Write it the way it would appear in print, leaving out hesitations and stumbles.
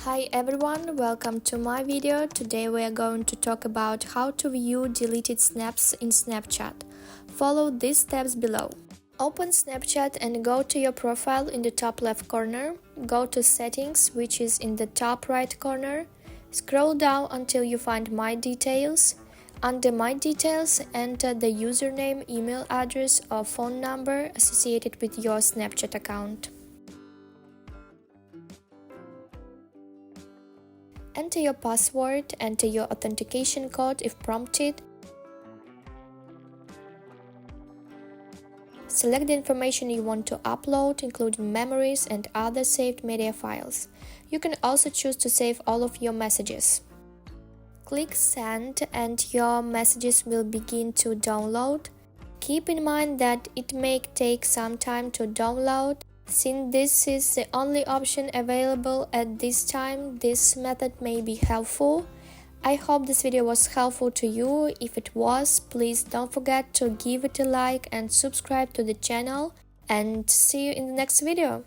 Hi everyone, welcome to my video. Today we are going to talk about how to view deleted snaps in Snapchat. Follow these steps below. Open Snapchat and go to your profile in the top left corner. Go to Settings, which is in the top right corner. Scroll down until you find My Details. Under My Details, enter the username, email address or phone number associated with your Snapchat account. Enter your password, enter your authentication code if prompted. Select the information you want to upload, including memories and other saved media files. You can also choose to save all of your messages. Click Send and your messages will begin to download. Keep in mind that it may take some time to download. Since this is the only option available at this time, this method may be helpful. I hope this video was helpful to you. If it was, please don't forget to give it a like and subscribe to the channel. And see you in the next video.